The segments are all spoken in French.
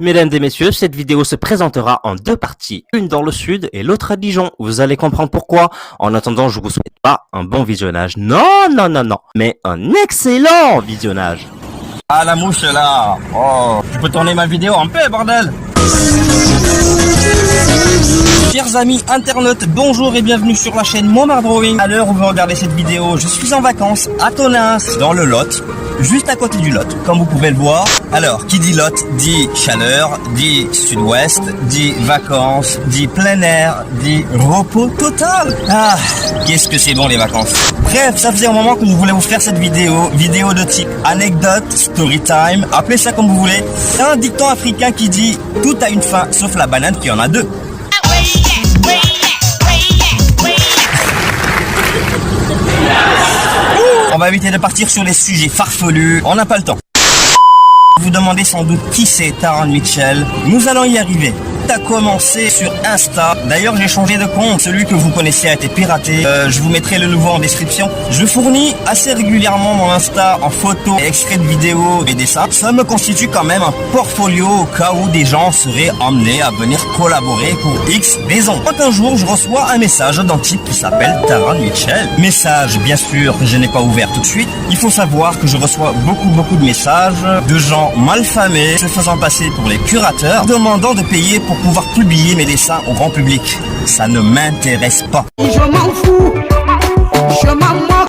Mesdames et messieurs, cette vidéo se présentera en deux parties, une dans le sud et l'autre à Dijon. Vous allez comprendre pourquoi. En attendant, je vous souhaite pas un bon visionnage. Non, mais un excellent visionnage. Ah, la mouche là. Oh, tu peux tourner ma vidéo en paix, bordel. Chers amis internautes, bonjour et bienvenue sur la chaîne Momar Drawing. À l'heure où vous regardez cette vidéo, je suis en vacances à Tonins, dans le Lot, juste à côté du Lot, comme vous pouvez le voir. Alors, qui dit Lot, dit chaleur, dit sud-ouest, dit vacances, dit plein air, dit repos total. Ah, qu'est-ce que c'est bon les vacances. Bref, ça faisait un moment que je voulais vous faire cette vidéo de type anecdote, story time, appelez ça comme vous voulez. C'est un dicton africain qui dit « Tout a une fin, sauf la banane qui en a deux ». On va éviter de partir sur les sujets farfelus, on n'a pas le temps. Vous demandez sans doute qui c'est Taran Mitchell. Nous allons y arriver. A commencé sur Insta. D'ailleurs, j'ai changé de compte. Celui que vous connaissez a été piraté. Je vous mettrai le nouveau en description. Je fournis assez régulièrement mon Insta en photos, extraits de vidéos et dessins. Ça me constitue quand même un portfolio au cas où des gens seraient amenés à venir collaborer pour X raisons. Quand un jour, je reçois un message d'un type qui s'appelle Taran Mitchell. Message, bien sûr, que je n'ai pas ouvert tout de suite. Il faut savoir que je reçois beaucoup de messages de gens malfamés se faisant passer pour les curateurs, demandant de payer pour pouvoir publier mes dessins au grand public. Ça ne m'intéresse pas. Je m'en fous. Je m'en moque.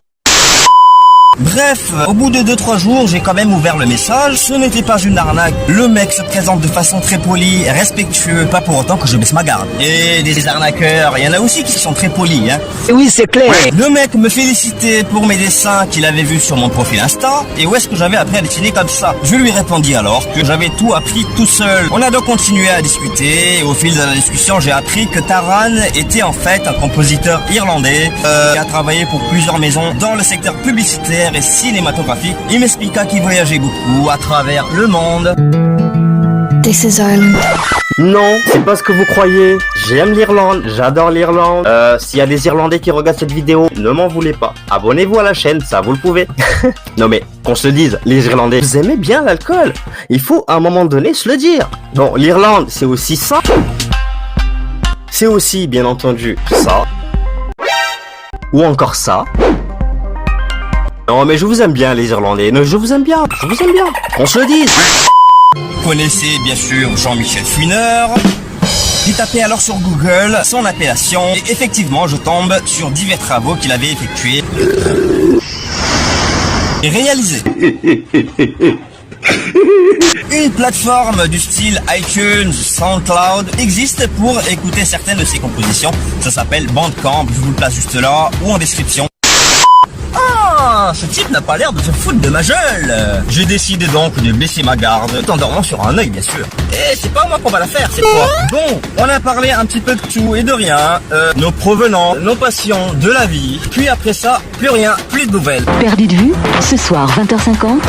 Bref, au bout de 2-3 jours, j'ai quand même ouvert le message. Ce n'était pas une arnaque. Le mec se présente de façon très polie, respectueux, pas pour autant que je baisse ma garde. Et des arnaqueurs, il y en a aussi qui sont très polis, hein. Oui, c'est clair. Le mec me félicitait pour mes dessins qu'il avait vus sur mon profil Insta. Et où est-ce que j'avais appris à dessiner comme ça? Je lui répondis alors que j'avais tout appris tout seul. On a donc continué à discuter. Et au fil de la discussion, j'ai appris que Taran était en fait un compositeur irlandais qui a travaillé pour plusieurs maisons dans le secteur publicitaire et cinématographique. Il m'expliqua qu'il voyageait beaucoup à travers le monde. This is Ireland. Non, c'est pas ce que vous croyez. J'aime l'Irlande, j'adore l'Irlande. S'il y a des Irlandais qui regardent cette vidéo, ne m'en voulez pas. Abonnez-vous à la chaîne, ça vous le pouvez. Non mais, qu'on se le dise, les Irlandais, vous aimez bien l'alcool. Il faut à un moment donné se le dire. Bon, l'Irlande, c'est aussi ça. C'est aussi, bien entendu, ça. Ou encore ça. Non mais je vous aime bien les Irlandais, non, je vous aime bien, qu'on se le dise. Vous connaissez bien sûr Jean-Michel Fouineur. J'ai tapé alors sur Google son appellation et effectivement je tombe sur divers travaux qu'il avait effectués et réalisés. Une plateforme du style iTunes, SoundCloud existe pour écouter certaines de ses compositions. Ça s'appelle Bandcamp, je vous le place juste là ou en description. Ah, ce type n'a pas l'air de se foutre de ma gueule. J'ai décidé donc de baisser ma garde, tout en dormant sur un œil bien sûr. Et c'est pas moi qu'on va la faire cette fois. Bon, on a parlé un petit peu de tout et de rien, nos provenants, nos passions, de la vie. Puis après ça, plus rien, plus de nouvelles. Perdu de vue, ce soir 20h50.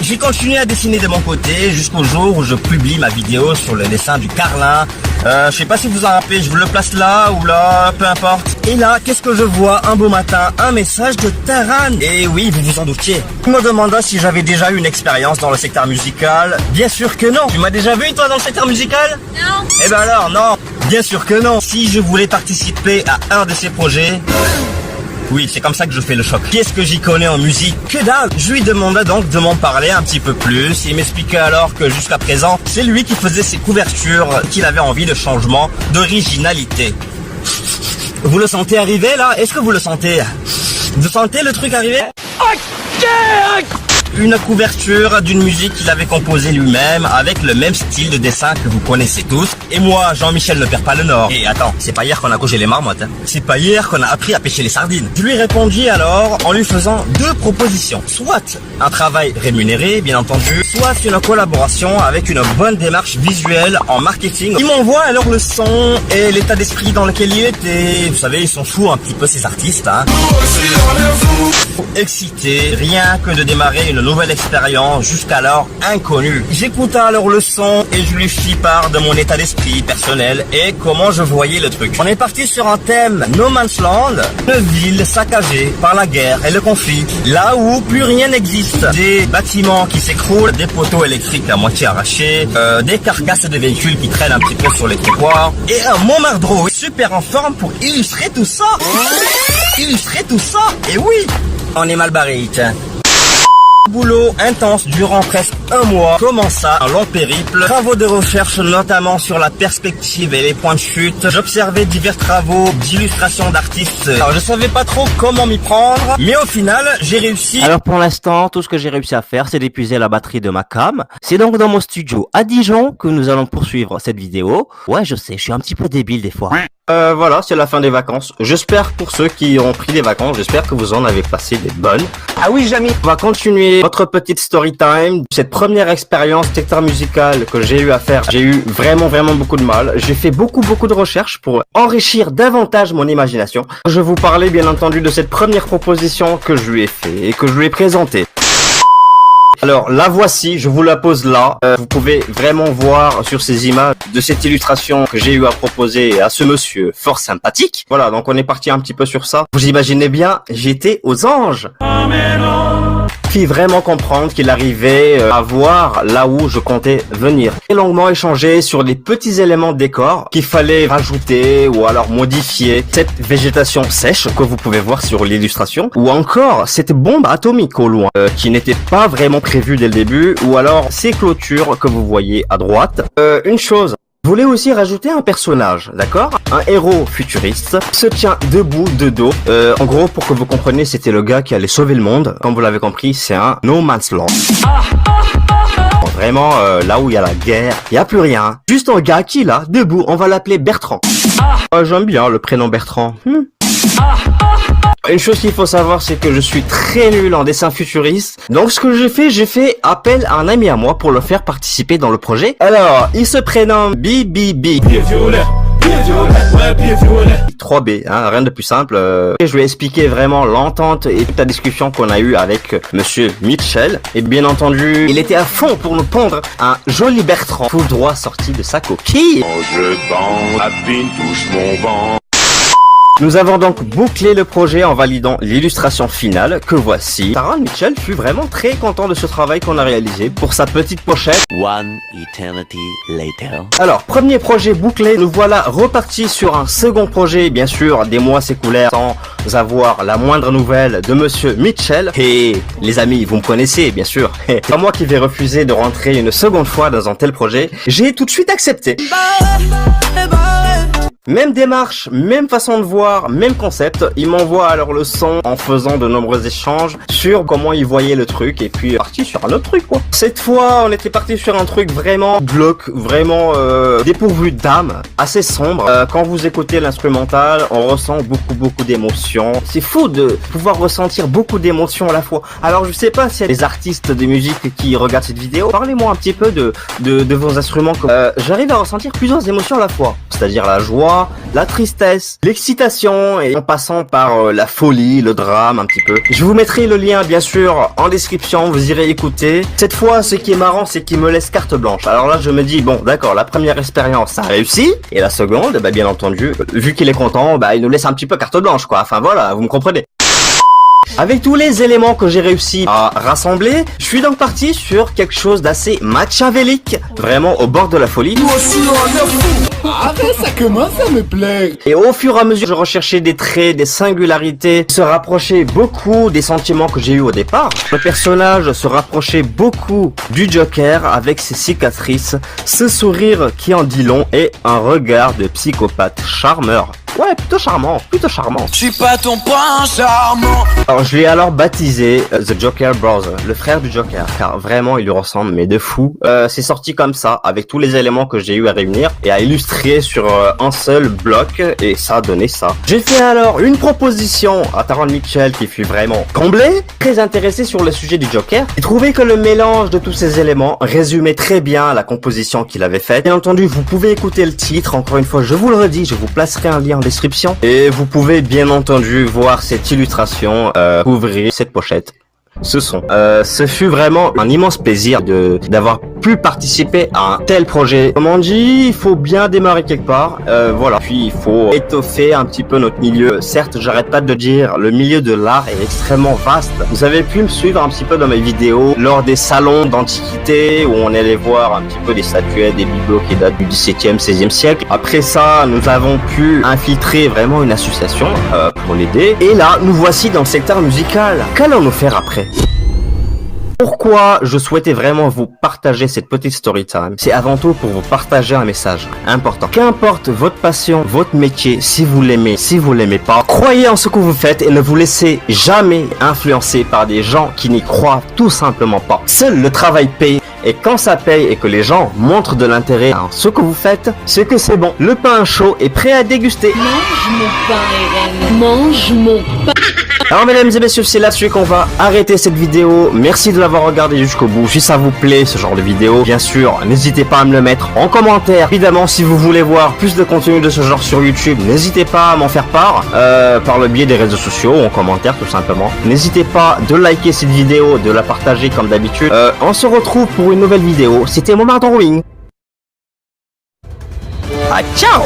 J'ai continué à dessiner de mon côté jusqu'au jour où je publie ma vidéo sur le dessin du Carlin. Je sais pas si vous en rappelez, je vous le place là ou là, peu importe. Et là, qu'est-ce que je vois un beau matin? Un message de Taran. Et oui, vous vous en doutiez. Il me demanda si j'avais déjà eu une expérience dans le secteur musical. Bien sûr que non. Tu m'as déjà vu toi dans le secteur musical? Non. Eh ben alors, non. Bien sûr que non. Si je voulais participer à un de ces projets... Oui, c'est comme ça que je fais le choc. Qu'est-ce que j'y connais en musique? Que dalle! Je lui demanda donc de m'en parler un petit peu plus. Il m'expliquait alors que jusqu'à présent, c'est lui qui faisait ses couvertures, qu'il avait envie de changement, d'originalité. Vous le sentez arriver là? Est-ce que vous le sentez? Vous sentez le truc arriver? Une couverture d'une musique qu'il avait composée lui-même avec le même style de dessin que vous connaissez tous. Et moi, Jean-Michel ne perd pas le nord. Et attends, c'est pas hier qu'on a couché les marmottes, hein. C'est pas hier qu'on a appris à pêcher les sardines. Je lui répondis alors en lui faisant deux propositions. Soit un travail rémunéré, bien entendu, soit une collaboration avec une bonne démarche visuelle en marketing. Il m'envoie alors le son et l'état d'esprit dans lequel il était. Vous savez, ils sont fous un petit peu ces artistes, hein. Excité, rien que de démarrer une nouvelle expérience jusqu'alors inconnue. J'écoutais alors le son et je lui fis part de mon état d'esprit personnel et comment je voyais le truc. On est parti sur un thème No Man's Land, une ville saccagée par la guerre et le conflit, là où plus rien n'existe. Des bâtiments qui s'écroulent, des poteaux électriques à moitié arrachés, des carcasses de véhicules qui traînent un petit peu sur les trottoirs et un Montmartre super en forme pour illustrer tout ça. Et oui, on est mal barré, tiens. Boulot intense durant presque un mois commença un long périple, travaux de recherche notamment sur la perspective et les points de chute. J'observais divers travaux d'illustration d'artistes. Alors je savais pas trop comment m'y prendre, mais au final j'ai réussi. Alors pour l'instant, tout ce que j'ai réussi à faire, c'est d'épuiser la batterie de ma cam. C'est donc dans mon studio à Dijon que nous allons poursuivre cette vidéo. Ouais, je sais, je suis un petit peu débile des fois. Voilà, c'est la fin des vacances. J'espère pour ceux qui ont pris des vacances, j'espère que vous en avez passé des bonnes. Ah oui, Jamy. On va continuer votre petite story time. Cette première expérience secteur musical que j'ai eu à faire, j'ai eu vraiment beaucoup de mal. J'ai fait beaucoup de recherches pour enrichir davantage mon imagination. Je vous parlais bien entendu de cette première proposition que je lui ai fait et que je lui ai présentée. Alors la voici, je vous la pose là. Vous pouvez vraiment voir sur ces images de cette illustration que j'ai eu à proposer à ce monsieur fort sympathique. Voilà, donc on est parti un petit peu sur ça. Vous imaginez bien, j'étais aux anges. Puis vraiment comprendre qu'il arrivait à voir là où je comptais venir. Et longuement échanger sur les petits éléments de décor qu'il fallait rajouter ou alors modifier. Cette végétation sèche que vous pouvez voir sur l'illustration, ou encore cette bombe atomique au loin qui n'était pas vraiment prévue dès le début, ou alors ces clôtures que vous voyez à droite. Une chose, je voulais aussi rajouter un personnage, d'accord? Un héros futuriste, se tient debout de dos. En gros, pour que vous compreniez, c'était le gars qui allait sauver le monde. Comme vous l'avez compris, c'est un No Man's Land. Bon, vraiment, là où il y a la guerre, il n'y a plus rien. Juste un gars qui, là, debout, on va l'appeler Bertrand. J'aime bien le prénom Bertrand. Une chose qu'il faut savoir, c'est que je suis très nul en dessin futuriste. Donc ce que j'ai fait appel à un ami à moi pour le faire participer dans le projet. Alors, il se prénomme BBB. 3B, hein, rien de plus simple. Je vais expliquer vraiment l'entente et toute la discussion qu'on a eue avec monsieur Mitchell. Et bien entendu, il était à fond pour nous pondre un joli Bertrand tout droit sorti de sa coquille. Quand je bande, la pine touche mon ventre. Nous avons donc bouclé le projet en validant l'illustration finale que voici. Taran Mitchell fut vraiment très content de ce travail qu'on a réalisé pour sa petite pochette. One eternity later. Alors, premier projet bouclé, nous voilà repartis sur un second projet. Bien sûr, des mois s'écoulèrent sans avoir la moindre nouvelle de monsieur Mitchell. Et les amis, vous me connaissez, bien sûr. C'est pas moi qui vais refuser de rentrer une seconde fois dans un tel projet. J'ai tout de suite accepté. Même démarche, même façon de voir, même concept. Il m'envoie alors le son en faisant de nombreux échanges sur comment il voyait le truc et puis parti sur un autre truc quoi. Cette fois, on était parti sur un truc vraiment glauque, vraiment dépourvu d'âme, assez sombre. Quand vous écoutez l'instrumental, on ressent beaucoup d'émotions. C'est fou de pouvoir ressentir beaucoup d'émotions à la fois. Alors je sais pas s'il y a des artistes de musique qui regardent cette vidéo. Parlez-moi un petit peu de vos instruments. J'arrive à ressentir plusieurs émotions à la fois, c'est-à-dire la joie, la tristesse, l'excitation et en passant par la folie, le drame un petit peu. Je vous mettrai le lien bien sûr en description, vous irez écouter. Cette fois, ce qui est marrant, c'est qu'il me laisse carte blanche. Alors là, je me dis, bon d'accord, la première expérience, ça a réussi. Et la seconde, bah, bien entendu, vu qu'il est content, bah, il nous laisse un petit peu carte blanche quoi. Enfin voilà, vous me comprenez. Avec tous les éléments que j'ai réussi à rassembler, je suis donc parti sur quelque chose d'assez machiavélique, vraiment au bord de la folie. Nous aussi, on est fou. Ah, mais ça commence à me plaire. Et au fur et à mesure, je recherchais des traits, des singularités, se rapprochait beaucoup des sentiments que j'ai eu au départ. Le personnage se rapprochait beaucoup du Joker avec ses cicatrices, ce sourire qui en dit long et un regard de psychopathe charmeur. Ouais, plutôt charmant, plutôt charmant. Je suis pas ton prince charmant. Alors je l'ai alors baptisé The Joker Brother, le frère du Joker, car vraiment il lui ressemble, mais de fou. C'est sorti comme ça, avec tous les éléments que j'ai eu à réunir et à illustrer sur un seul bloc, et ça a donné ça. J'ai fait alors une proposition à Taran Mitchell qui fut vraiment comblé, très intéressé sur le sujet du Joker. Il trouvait que le mélange de tous ces éléments résumait très bien la composition qu'il avait faite. Bien entendu, vous pouvez écouter le titre, encore une fois, je vous le redis, je vous placerai un lien en description. Et vous pouvez bien entendu voir cette illustration couvrir cette pochette. ce son. Ce fut vraiment un immense plaisir d'avoir pu participer à un tel projet. Comme on dit, il faut bien démarrer quelque part. Voilà. Puis il faut étoffer un petit peu notre milieu. Certes, j'arrête pas de dire, le milieu de l'art est extrêmement vaste. Vous avez pu me suivre un petit peu dans mes vidéos lors des salons d'antiquité où on allait voir un petit peu des statuettes, des bibelots qui datent du XVIIe, XVIe siècle. Après ça, nous avons pu infiltrer vraiment une association pour l'aider. Et là, nous voici dans le secteur musical. Qu'allons-nous faire après ? Pourquoi je souhaitais vraiment vous partager cette petite story time? C'est avant tout pour vous partager un message important. Qu'importe votre passion, votre métier, si vous l'aimez, si vous l'aimez pas, croyez en ce que vous faites et ne vous laissez jamais influencer par des gens qui n'y croient tout simplement pas. Seul le travail paye. Et quand ça paye et que les gens montrent de l'intérêt en ce que vous faites, c'est que c'est bon. Le pain chaud est prêt à déguster. Mange mon pain, Hélène. Mange mon pain. Alors mesdames et messieurs, c'est là-dessus qu'on va arrêter cette vidéo. Merci de l'avoir regardé jusqu'au bout. Si ça vous plaît ce genre de vidéo, bien sûr, n'hésitez pas à me le mettre en commentaire. Évidemment, si vous voulez voir plus de contenu de ce genre sur YouTube, n'hésitez pas à m'en faire part par le biais des réseaux sociaux ou en commentaire tout simplement. N'hésitez pas de liker cette vidéo, de la partager comme d'habitude. On se retrouve pour une nouvelle vidéo. C'était Momar Drawing. Ah, ciao!